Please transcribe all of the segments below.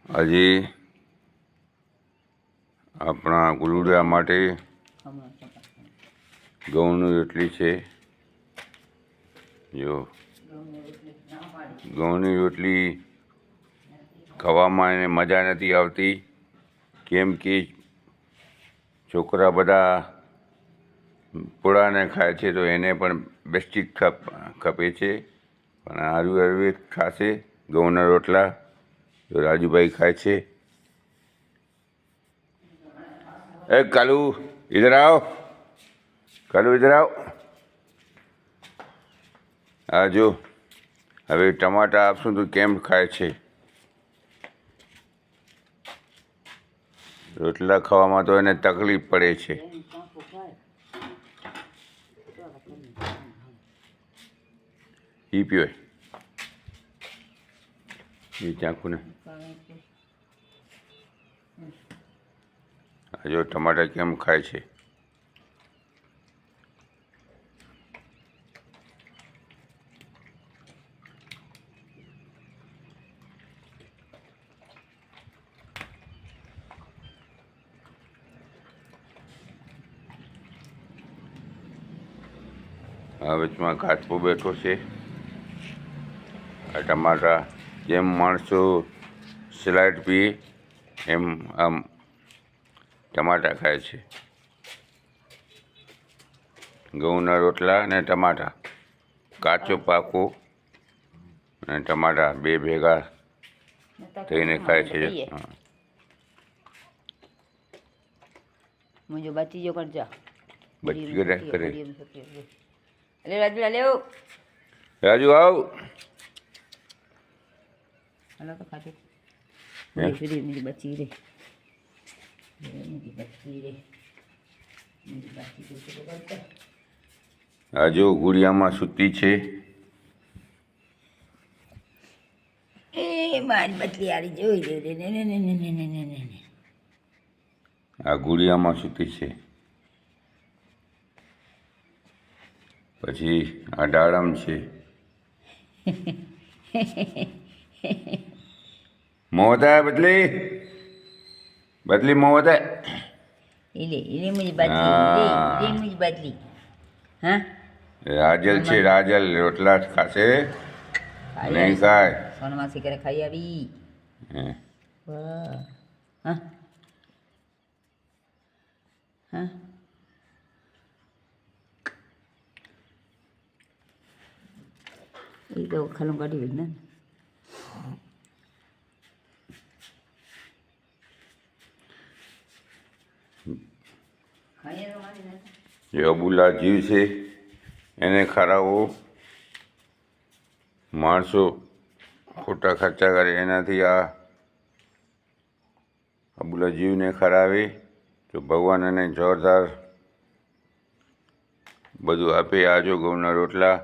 હજી આપણા ગુરુડા માટે ઘઉંની રોટલી છે. જો ઘઉંની રોટલી ખાવામાં એને મજા નથી આવતી, કેમ કે છોકરા બધા પોળાને ખાય છે તો એને પણ બેસ્ટિક ખપે છે. પણ આયુર્વેદ ખાશે ઘઉંના રોટલા તો રાજુભાઈ ખાય છે. એ કાલુ ઇધર આવો, કાલુ ઇધર આવો. આ જો હવે ટમાટા આપશું તો કેમ ખાય છે. રોટલા ખાવામાં તો એને તકલીફ પડે છે. એ પીવે એ ચાકુને. આ જો ટમાટા કેમ ખાય છે. આ વચમાં કાચબો બેઠો છે. આ ટમાટા જેમ માણસો સલાડ પીએ એમ આમ ટમાટા ખાય છે. ઘઉંના રોટલા અને ટમાટા, કાચો પાકો અને ટમાટા બે ભેગા થઈને ખાય છે. मुझे बच्ची जो कर जा बच्ची करे अरे राजू ले राजू आओ. हेलो तो खाते मेरी मेरी बच्ची रे मेरी बच्ची रे मेरी बच्ची को करता. આ જો ગુડિયામાં સૂતી છે. એ મારી બચલી આરી જોઈ રે રે ને ને ને ને ને ને ને ને. આ ગુડિયામાં સૂતી છે. પછી આ ડાળમ છે. મોહતા બદલી બદલી મોહતા इले मुझे बदली इले मुझे बदली हाँ રાજલ છે. રાજલ રોટલા ખાશે નહીં ખાય. સોનમાસી કરે ખાઈ આવી. હા હા એ તો ખાલું કાઢી ને જે અબુલા જીવ છે એને ખરાવો. માણસો ખોટા ખર્ચા કરે એનાથી આ અબુલા જીવને ખરાવે તો ભગવાન એને જોરદાર બધું આપે. આ જો ઘઉંના રોટલા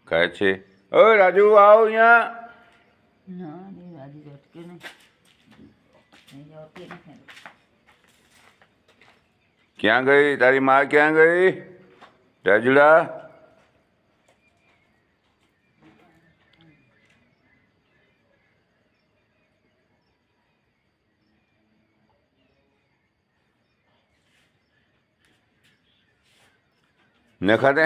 ખાય છે. ઓ રાજુ આવો અહીંયા. ક્યાં ગઈ તારી માં? ક્યાં ગઈ રાજુડા? ન ખાતે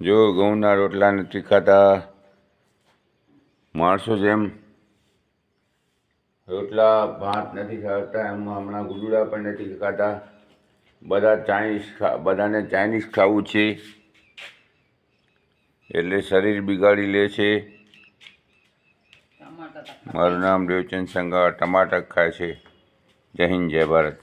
જો ઘઉંના રોટલા નથી ખાતા. માણસો જેમ રોટલા ભાત નથી ખાતા એમ હમણાં ગુડુડા પણ નથી ખાતા. બધાને ચાઇનીઝ ખાવું છે એટલે શરીર બિગાડી લે છે. મારું નામ દેવચંદ સંઘા. ટમાટર ખાય છે. જય હિન્દ જય ભારત.